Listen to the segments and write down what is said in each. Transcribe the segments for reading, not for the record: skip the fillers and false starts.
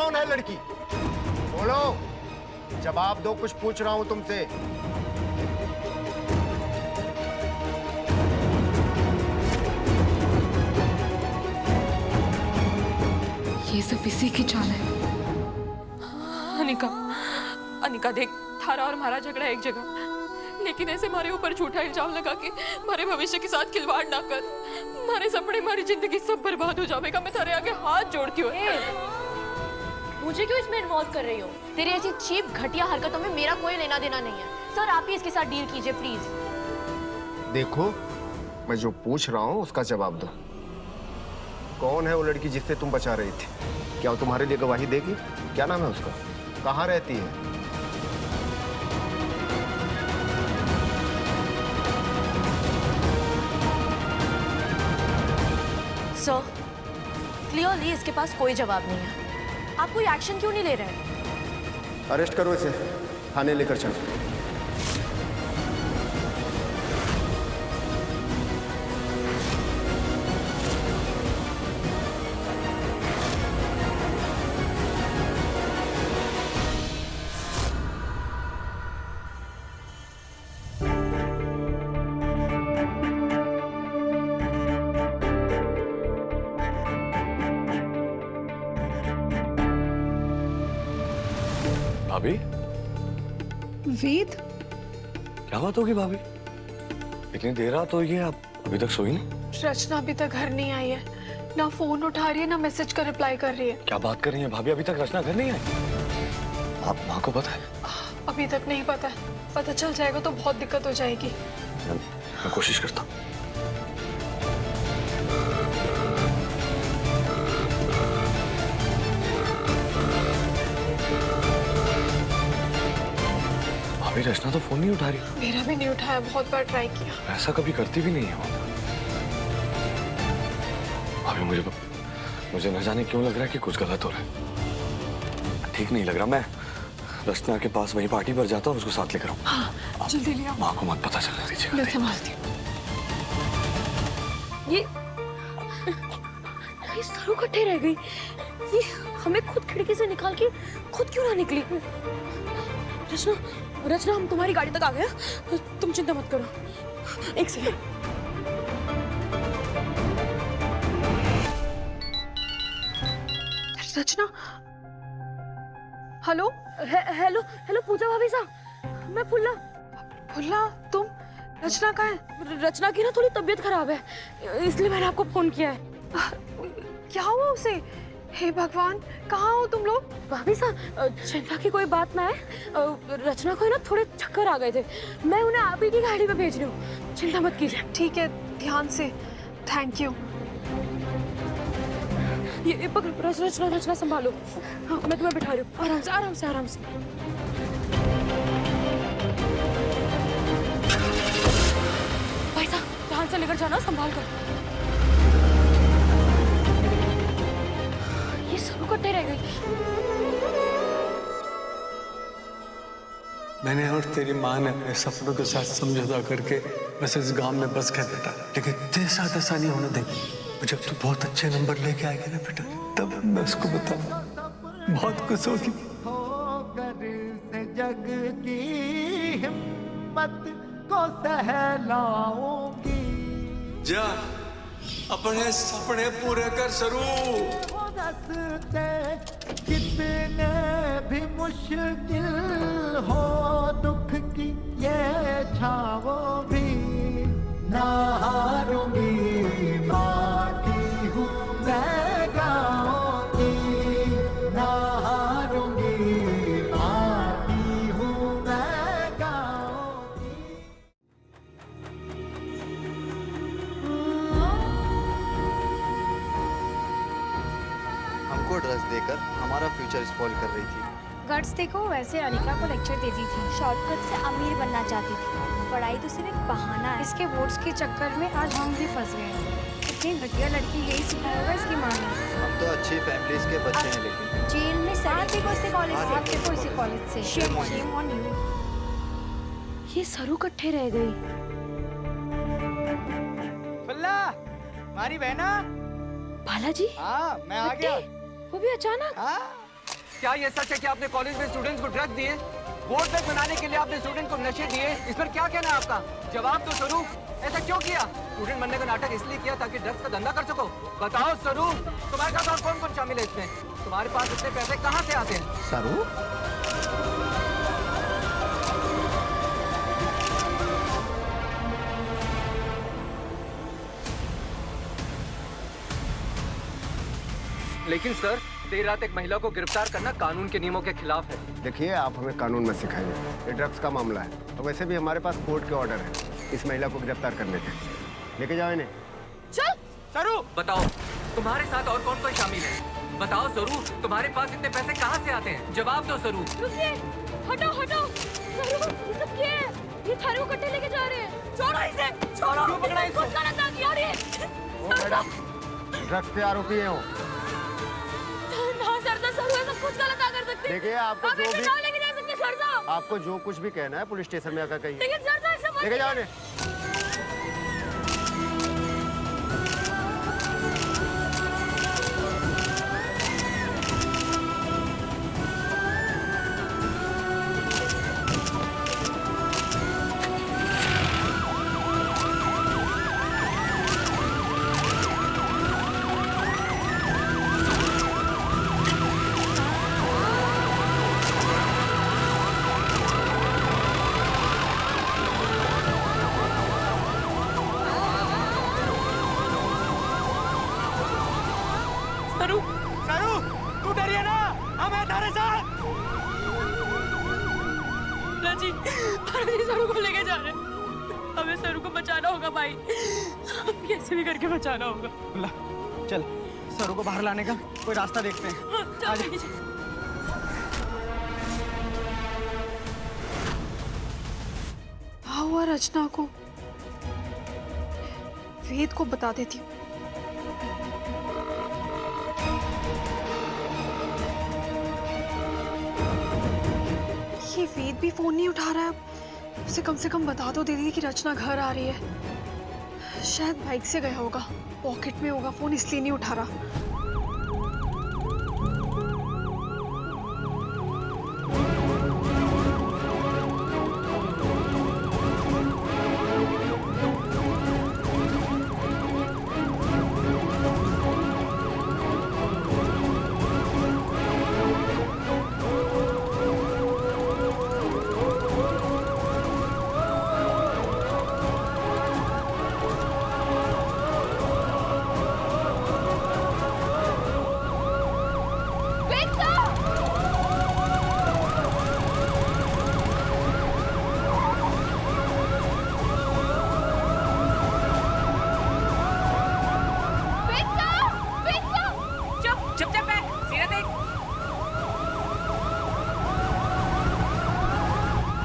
कौन है लड़की? बोलो, जवाब दो, कुछ पूछ रहा हूं तुमसे। ये सब इसी की चाल है। अनिका, अनिका देख, थारा और हमारा झगड़ा एक जगह, लेकिन ऐसे हमारे ऊपर झूठा इल्जाम लगा के हमारे भविष्य के साथ खिलवाड़ ना कर। हमारे सपने, हमारी जिंदगी सब बर्बाद हो जाएगा। मैं तेरे आगे हाथ जोड़ती हूँ। मुझे क्यों इसमें इन्वॉल्व कर रही हो? तेरी ऐसी चीप घटिया हरकतों में मेरा कोई लेना देना नहीं है। सर, आप ही इसके साथ डील कीजिए प्लीज। देखो, मैं जो पूछ रहा हूं उसका जवाब दो। कौन है वो लड़की जिससे तुम बचा रही थी? क्या वो तुम्हारे लिए गवाही देगी? क्या नाम है उसका? कहाँ रहती है? सर, क्लियरली इसके पास कोई जवाब नहीं है। आप कोई एक्शन क्यों नहीं ले रहे हैं? अरेस्ट करो इसे, थाने लेकर चलो। भाभी, वेद, क्या बात होगी भाभी? इतनी देर रात हो गई है, आप अभी तक सोई नहीं? रचना अभी तक घर नहीं आई है। ना फोन उठा रही है, ना मैसेज का रिप्लाई कर रही है। क्या बात कर रही हैं भाभी? अभी तक रचना घर नहीं आई? आप माँ को पता है? अभी तक नहीं पता। पता चल जाएगा तो बहुत दिक्कत हो जाएगी। मैं कोशिश करता हूँ। भाभी, रचना तो फोन नहीं उठा रही। मेरा भी नहीं उठाया, बहुत बार ट्राई किया। ऐसा कभी करती भी नहीं है वो। भाभी, मुझे न जाने क्यों लग रहा है कि कुछ गलत हो रहा है। ठीक नहीं लग रहा। मैं रचना के पास वही पार्टी पर जाता हूँ, उसको साथ लेकर आऊँ। हाँ, जल्दी ले आओ। माँ को मत पता चलने दीजिएगा। मैं संभालती हूँ। ये सरू कट्टे रह गई। ये हमें खुद खिड़की से निकाल के खुद क्यों ना निकली? रचना, रचना, हम तुम्हारी गाड़ी तक आ गए। तुम चिंता मत करो। एक सेकंड। रचना, हेलो। हेलो, हेलो पूजा भाभी साहब, मैं फुल्ला। फुल्ला, तुम? रचना कहाँ है? रचना की ना थोड़ी तबीयत खराब है, इसलिए मैंने आपको फोन किया है। क्या हुआ उसे? हे भगवान, कहाँ हो तुम लोग? भाभी साहब, चिंता की कोई बात ना है। रचना को ना थोड़े चक्कर आ गए थे। मैं उन्हें आप ही की गाड़ी में भेज रही हूँ, चिंता मत कीजिए। ठीक है, ध्यान से। Thank you. ये पकड़, रचना, रचना संभालो। हाँ, मैं तुम्हें बिठा रही हूँ। आराम से, आराम से, आराम से। भाई साहब, ध्यान से लेकर जाना, संभाल कर। ये सब कट्टे रह गई। मैंने और तेरी माँ ने अपने सपनों के साथ समझौता करके बस इस गांव में बस कर बेटा, लेकिन तेरे साथ ऐसा नहीं होने देंगे। जब तू बहुत अच्छे नंबर लेके आएगी ना बेटा, तब मैं उसको बताऊंगा, बहुत खुश होगी। से जग की हिम्मत को सहलाऊंगी। जा अपने सपने पूरे कर सरू। रास्ते कितने भी मुश्किल हो, दुख की ये छावों भी ना हारूंगी। बाकी हूँ मैं गाँव की, ना हारूंगी। बाकी हूँ मैं गाँव की। हमको ड्रेस देकर हमारा फ्यूचर स्पॉइल कर रही थी। गट्स देखो, वैसे अनिका को लेक्चर देती थी, शॉर्टकट से अमीर बनना चाहती थी। पढ़ाई तो सिर्फ एक बहाना है। इसके वोट्स के चक्कर में आज हम भी फंस गए हैं। इतनी घटिया लड़की, यही सिखाया होगा इसकी माँ ने। हम तो अच्छी फैमिलीज के बच्चे हैं, लेकिन जेल में साथ देखो इसी कॉलेज से, आप देखो इसी कॉलेज से। Shame on you. ये सरू कट्टे रह गई। फुल्ला, हमारी बहना। बालाजी, हाँ, मैं आ गया। वो भी अचानक। हाँ, क्या ये सच है कि आपने कॉलेज में स्टूडेंट्स को ड्रग्स दिए? वोट बैंक बनाने के लिए आपने स्टूडेंट को नशे दिए? इस पर क्या कहना है आपका? जवाब दो स्वरूप, ऐसा क्यों किया? स्टूडेंट बनने का नाटक इसलिए किया ताकि ड्रग्स का धंधा कर सको? बताओ स्वरूप, तुम्हारे साथ और कौन कौन शामिल है इसमें? तुम्हारे पास इतने पैसे कहाँ से आते हैं? सरू, लेकिन सर, देर रात एक महिला को गिरफ्तार करना कानून के नियमों के खिलाफ है। देखिए आप हमें कानून मत सिखाइए, ये ड्रग्स का मामला है और वैसे भी हमारे पास कोर्ट के ऑर्डर है इस महिला को गिरफ्तार करने के। लेके जाओ इन्हें। चल सरू, बताओ तुम्हारे साथ और कौन कौन शामिल है? बताओ सरू, तुम्हारे पास इतने पैसे कहाँ से आते हैं? जवाब दो सरू। रुकिए, हटो हटो। सरू, ये सब क्या है? ये थारे को कट्टे लेके जा रहे हैं। छोड़ो इसे, छोड़ो। क्यों पकड़ा इसको? खुद का नशा किया और ये। ओ मैडम, ड्रग्स के आरोपी हैं वो। ना सरदा, सरू ऐसा खुद का नशा कर सकते हैं। देखिए आपको आप जो इसे भी ना लेके जा सकते सरदा। आपको जो कुछ भी कहना है पुलिस स्टेशन में आकर कहिए। लेकिन सरदा ऐसा मत लेके जाओ इन्हें। सरू, सरू, तू डरिए ना, हम हैं तुम्हारे साथ। जी, सरू को लेके जा रहे हैं। हमें सरू को बचाना होगा भाई, हम कैसे भी करके बचाना होगा। चल, सरू को बाहर लाने का कोई रास्ता देखते हैं। चल, हाँ हुआ रचना को, वेद को बता देती हूँ। ये वेद भी फोन नहीं उठा रहा है, उसे कम से कम बता दो दीदी कि रचना घर आ रही है। शायद बाइक से गया होगा, पॉकेट में होगा फोन, इसलिए नहीं उठा रहा।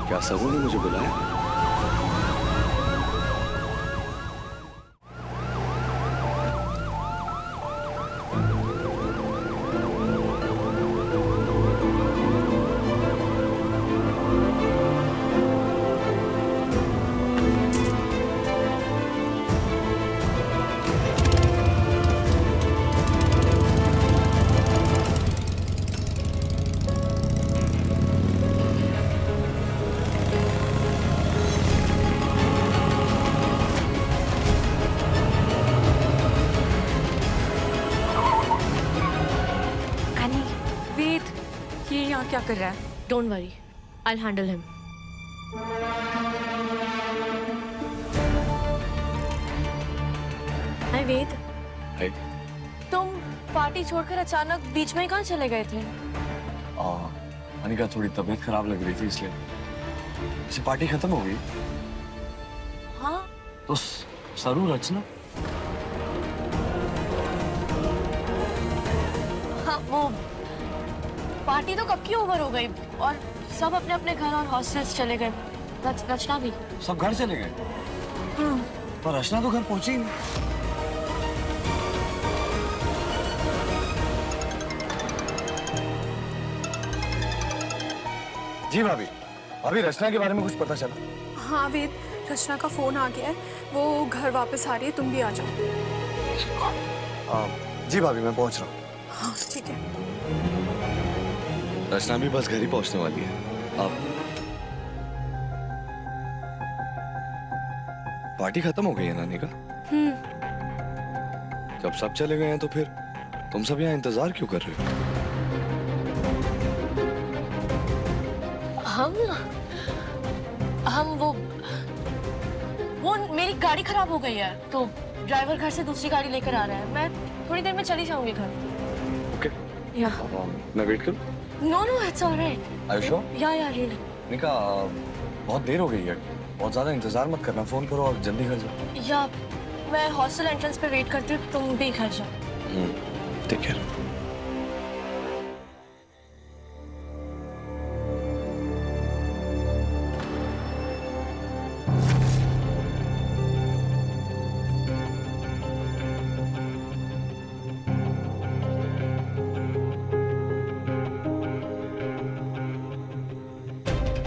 क्या सरू ने मुझे बुलाया? क्या कर रहा है? Don't worry, I will handle him. Hi Ved. Hi. तुम पार्टी छोड़कर अचानक बीच में ही कहाँ चले गए थे? अनिका थोड़ी तबीयत खराब लग रही थी इसलिए। वैसे पार्टी खत्म हो गई। हाँ तो सरू रचना? हाँ, वो पार्टी तो कब की ओवर हो गई और सब अपने अपने घर और हॉस्टल्स चले गए। रचना भी। सब घर चले गए? पर रचना तो घर पहुंची ही नहीं। जी भाभी, अभी रचना के बारे में कुछ पता चला? हाँ वेद, रचना का फोन आ गया है, वो घर वापस आ रही है, तुम भी आ जाओ। जी भाभी, मैं पहुंच रहा हूँ। हाँ ठीक है। रचना भी बस घर ही पहुंचने वाली है। आप पार्टी खत्म हो गई है नानी का? जब सब चले गए हैं तो फिर तुम सब यहाँ इंतजार क्यों कर रहे हो? हम वो मेरी गाड़ी खराब हो गई है तो ड्राइवर घर से दूसरी गाड़ी लेकर आ रहा है। मैं थोड़ी देर में चली जाऊंगी घर। ओके, या मैं वेट करूं? No no it's all right. Are you sure? Yeah really. Nika, बहुत देर हो गई है, बहुत ज्यादा इंतजार मत करना, फोन करो और जल्दी घर जाओ। या मैं हॉस्टल एंट्रेंस पे वेट करती हूँ, तुम भी घर जाओ। Take care.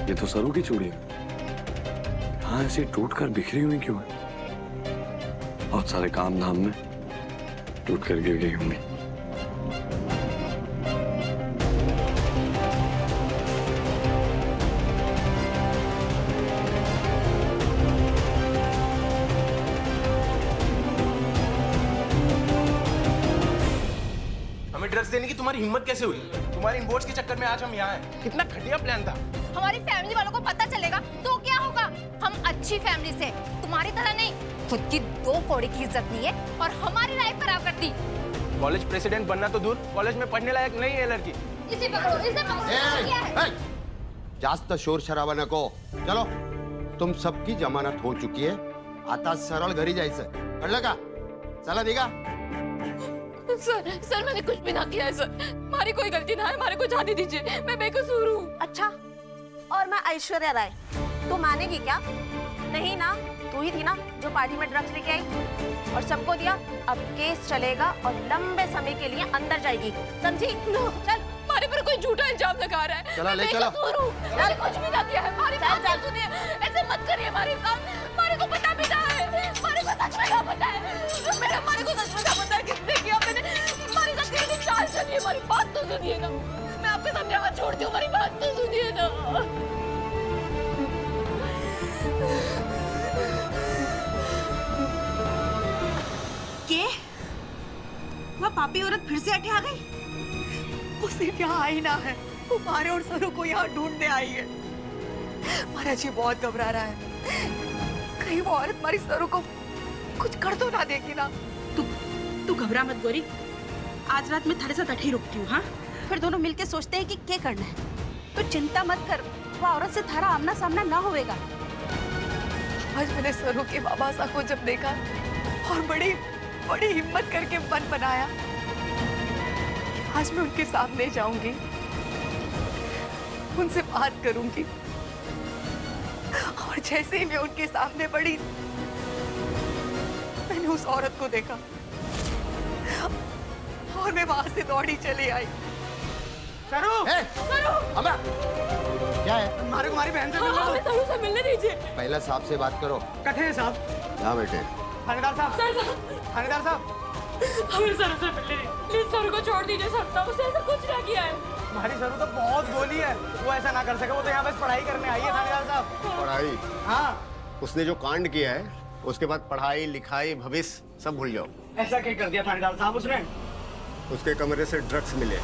ये तो सरू की चूड़ी है। हाँ, ऐसी टूट कर बिखरी हुई क्यों है? बहुत सारे काम धाम में टूट कर गिर गई होंगी। हमें ड्रग्स देने की तुम्हारी हिम्मत कैसे हुई? तुम्हारी इम्पोर्ट्स के चक्कर में आज हम यहाँ हैं। कितना घटिया प्लान था। हमारी फैमिली वालों को पता चलेगा तो क्या होगा? हम अच्छी फैमिली से, तुम्हारी तरह नहीं। खुद की 2 कौड़ी की इज्जत नहीं है और हमारी लाइफ खराब कर दी। कॉलेज प्रेसिडेंट बनना तो दूर, कॉलेज में पढ़ने लायक नहीं है लड़की। इसे पकड़ो, इसे पकड़ो। क्या है? जास्त शोर शराबा नको. चलो, तुम सबकी जमानत हो चुकी है. आता सरळ घरी जायचं. कळलं का? चला निघा. सर मैंने कुछ भी ना किया है सर। हमारी कोई गलती ना है, हमारे को जाने दीजिए, मैं बेकसूर हूँ। अच्छा, और मैं ऐश्वर्या राय, तू मानेगी क्या? नहीं ना, तू ही थी ना जो पार्टी में ड्रग्स लेके आई और सबको दिया। अब केस चलेगा और लंबे समय के लिए अंदर जाएगी, समझी? चल, हमारे पर कोई झूठा इल्जाम लगा रहा है। चला ले चलो। मैंने कुछ भी ना किया है। हमारी बात सुनिए, ऐसे मत करिए हमारे साथ। हमारे को पता भी ना है, हमारे को सच में क्या पता है। हमारे को सच में क्या पता है किसने किया। मैंने हमारे साथ कैसी चाल चली है, हमारी बात तो सुनिए ना। मैं आपके सामने हाथ छोड़ती हूँ, हमारी बात तो सुनिए ना। के? वह पापी औरत फिर से अटे आ गई? वो सिर्फ यहाँ आई ना है, वो मारे और सरू को यहाँ ढूंढने आई है। महाराज जी बहुत घबरा रहा है, कहीं वो औरत हमारी सरू को कुछ कर तो ना देगी ना। तू घबरा मत गोरी, आज रात मैं थारे साथ अठी रुकती हूँ। हाँ, फिर दोनों मिलके सोचते हैं कि क्या करना है। तो चिंता मत कर, वो औरत से थारा आमना सामना ना होएगा। आज मैंने सरू के बाबा साहब को जब देखा और बड़ी बड़ी हिम्मत करके मन बनाया, आज मैं उनके सामने जाऊंगी, उनसे बात करूंगी। और जैसे ही मैं उनके सामने बढ़ी, मैंने उस औरत को देखा और मैं वहां से दौड़ी चली आई। सरू! सरू! अबे! क्या है? हमारे को हमारी बहन से मिलना हमें सरू से मिलने दीजिए। पहले साहब से बात करो. कठे हैं साहब। यहाँ बैठे. थानेदार साहब, थानेदार साहब, हमें सरू से मिलने दीजिए। प्लीज सरू को छोड़ दीजिए, सकता उसने ऐसा कुछ ना किया है। हमारी सरू तो बहुत गोली है, वो ऐसा ना कर सके। वो तो यहाँ बस पढ़ाई करने आई है थानेदार साहब। पढ़ाई? हाँ, उसने जो कांड किया है, उसके बाद पढ़ाई लिखाई भविष्य सब भूल जाओ. ऐसा क्या कर दिया थानेदार साहब उसने? उसके कमरे से ड्रग्स मिले.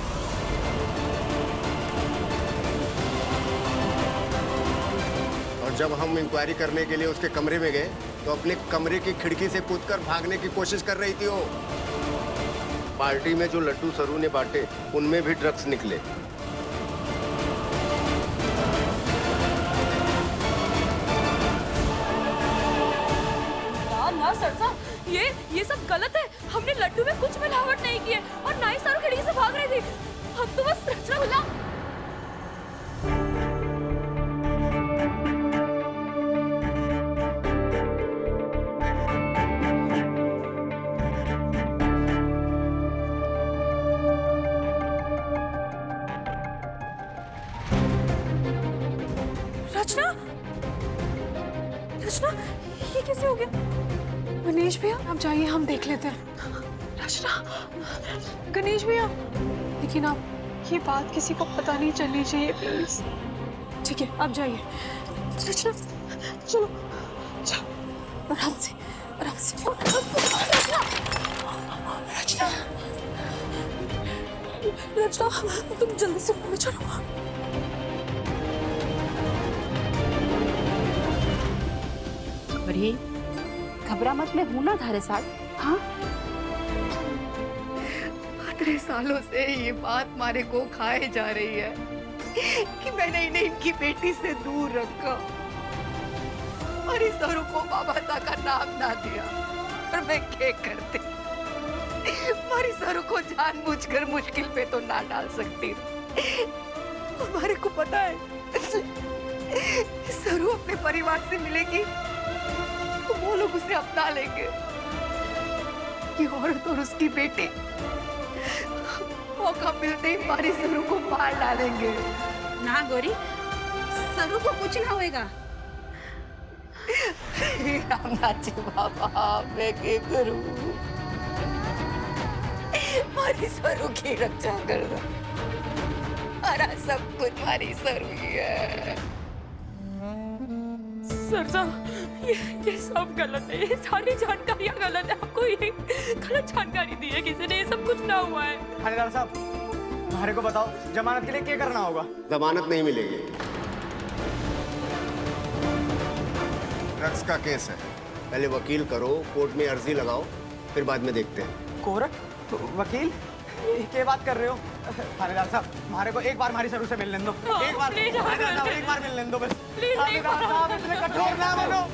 और जब हम इंक्वायरी करने के लिए उसके कमरे में गए तो अपने कमरे की खिड़की से कूदकर भागने की कोशिश कर रही थी वो. पार्टी में जो लड्डू सरू ने बांटे उनमें भी ड्रग्स निकले. ना सरसा, ये सब गलत है। हमने लड्डू में कुछ मिलावट नहीं की है और ना ही सरू खिड़की से भाग रही थी। हम तो बस रचना मिला। रचना, रचना, ये कैसे हो गया? गणेश भैया, आप जाइए, हम देख लेते हैं। रचना, गणेश भैया, लेकिन आप ये बात किसी को पता नहीं चलनी चाहिए प्लीज। ठीक है आप जाइए। रचना चलो चलो आराम से आराम से। रचना रचना तुम जल्दी से ऊपर चलो। अरे घबरा मत, मैं हूं ना तुम्हारे साथ। हाँ 15 सालों से ये बात मारे को खाए जा रही है कि मैंने इन्हें इनकी बेटी से दूर रखा और इस औरों को बाबा का नाम ना दिया। और मैं क्या करती, हमारी सरों को जानबूझकर मुश्किल पे तो ना डाल सकती। हमारे को पता है सरू अपने परिवार से मिलेगी तो वो लोग उसे अपना लेंगे। ये औरत और उसकी बेटी मौका मिलते ही हमारी सरू को मार डालेंगे। ना गौरी, सरू को कुछ ना होएगा। रामनाथजी बाबा मैं क्या करूं, हमारी सरू की रक्षा कर दो। हमारा सब कुछ हमारी सरू ही है। सर साहब ये सब गलत है, ये सारी जानकारियाँ गलत है। आपको ये गलत जानकारी दी है किसी ने, ये सब कुछ ना हुआ है। थानेदार साहब हमारे को बताओ जमानत के लिए क्या करना होगा? जमानत नहीं मिलेगी, ड्रग्स का केस है। पहले वकील करो, कोर्ट में अर्जी लगाओ, फिर बाद में देखते हैं। कोर्ट वकील क्या बात कर रहे हो? थानेदार साहब हमारे को एक बार हमारी सरू से मिल लेने दो। एक बार थानेदार साहब एक बार मिल लेने दो बस। थानेदार साहब इतने कठोर ना बनो।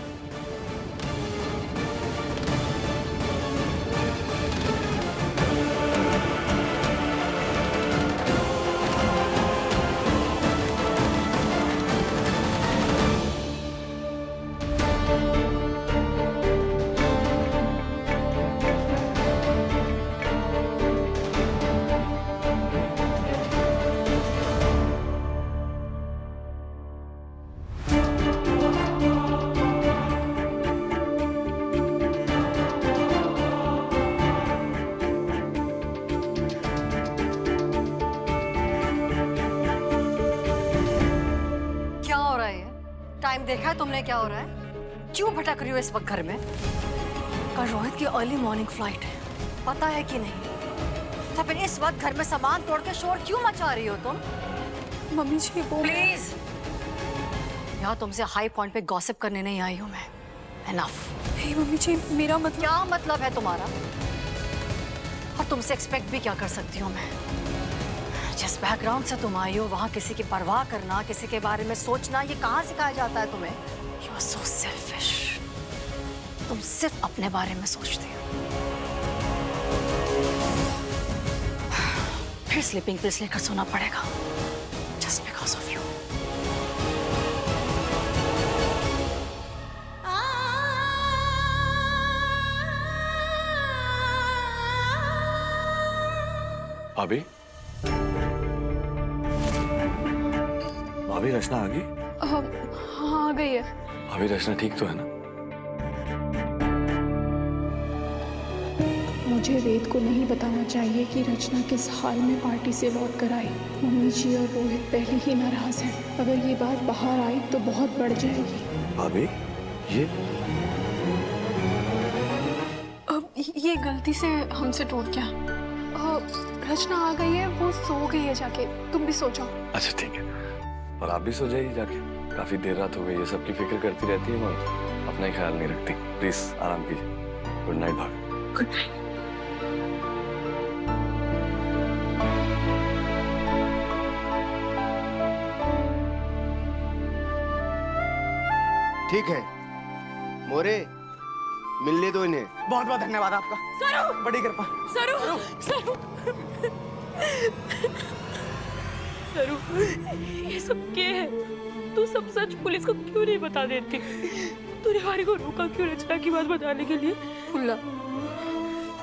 टाइम देखा है तुमने क्या हो रहा है? क्यों भटक रही हो इस वक्त घर में? कल रोहित की अर्ली मॉर्निंग फ्लाइट है, पता है कि नहीं? तो फिर इस वक्त घर में सामान तोड़ के शोर क्यों मचा रही हो तुम? मम्मी जी वो प्लीज, यहाँ तुमसे हाई पॉइंट पे गॉसिप करने नहीं आई हूँ मैं। एनफ। नहीं मम्मी जी मेरा मतलब। क्या मतलब है तुम्हारा? और तुमसे एक्सपेक्ट भी क्या कर सकती हूँ मैं? जिस बैकग्राउंड से तुम आई हो वहाँ किसी की परवाह करना, किसी के बारे में सोचना, ये कहाँ सिखाया जाता है तुम्हें? You are so selfish. तुम सिर्फ अपने बारे में सोचती हो। फिर स्लीपिंग पिल्स लेकर सोना पड़ेगा just because of you. भाभी भाभी रचना आ गई? हाँ आ गई है। भाभी रचना ठीक तो है ना? मुझे वेद को नहीं बताना चाहिए कि रचना किस हाल में पार्टी से लौट कर आई। मम्मी जी और रोहित पहले ही नाराज हैं। अगर ये बात बाहर आई तो बहुत बढ़ जाएगी। भाभी ये अब ये गलती से हमसे टूट गया। रचना आ गई है, वो सो गई है जाके, तुम भी सो जाओ। अच्छा ठीक है, और आप भी सो जाइए जाके। काफी देर रात हो गई है, सबकी फिक्र करती रहती है मगर अपना ही ख्याल नहीं रखती। प्लीज आराम कीजिए। गुड नाइट भाभी। Good night. ठीक है मोरे, मिलने दो इन्हें। बहुत बहुत धन्यवाद आपका। सरू! बड़ी कृपा। सरू! सरू! सरू, ये सब क्या है? तू सब सच पुलिस को क्यों नहीं बता देती? तूने हमारी को रोका क्यों रचना की बात बताने के लिए? फुल्ला,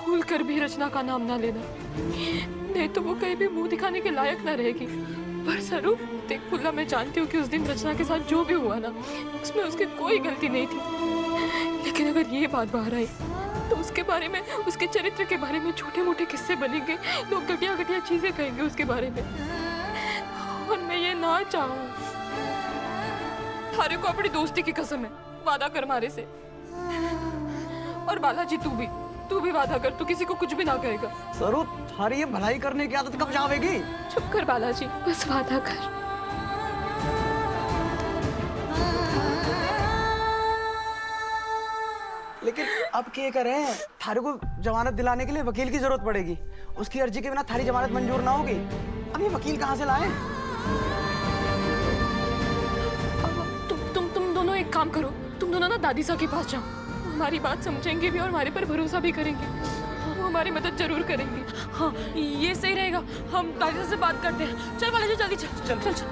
भूल कर भी रचना का नाम ना लेना, नहीं तो वो कहीं भी मुंह दिखाने के लायक ना रहेगी। पर सरू देख फुल्ला, मैं जानती हूँ कि उस दिन रचना के साथ जो भी हुआ ना, उसमें उसकी कोई गलती नहीं थी। लेकिन अगर ये बात बाहर आई तो उसके बारे में, उसके चरित्र के बारे में छोटे मोटे किस्से बनेंगे, लोग घटिया घटिया चीजें कहेंगे उसके बारे में। हाँ चाहूँ। थारे को अपनी दोस्ती की कसम है, वादा कर मारे से। और बालाजी तू भी वादा कर, तू किसी को कुछ भी ना कहेगा। सरू, थारी ये भलाई करने की आदत कब जावेगी? चुप कर बालाजी, बस वादा कर। लेकिन अब क्या करें? थारे को जमानत दिलाने के लिए वकील की जरूरत पड़ेगी। उसकी अर्जी के बिना थारी जमानत मंजूर ना होगी। अब ये वकील कहाँ से लाए? तुम दोनों एक काम करो, तुम दोनों ना दादी सा के पास जाओ। हमारी बात समझेंगे भी और हमारे पर भरोसा भी करेंगे। वो हमारी मदद जरूर करेंगे। हाँ, ये सही रहेगा। हम दादी से बात करते हैं। चल बालाजी, जल्दी चल।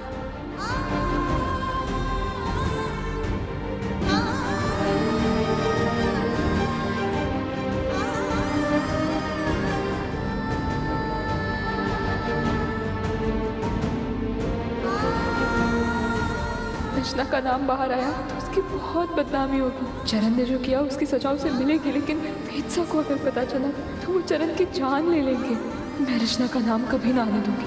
रचना का नाम बाहर आया तो उसकी बहुत बदनामी होगी। चरण ने जो किया उसकी सजा उसे मिलेगी, लेकिन वेदसा को अगर पता चला तो वो चरण की जान ले लेंगे। मैं रचना का नाम कभी ना आने दूंगी।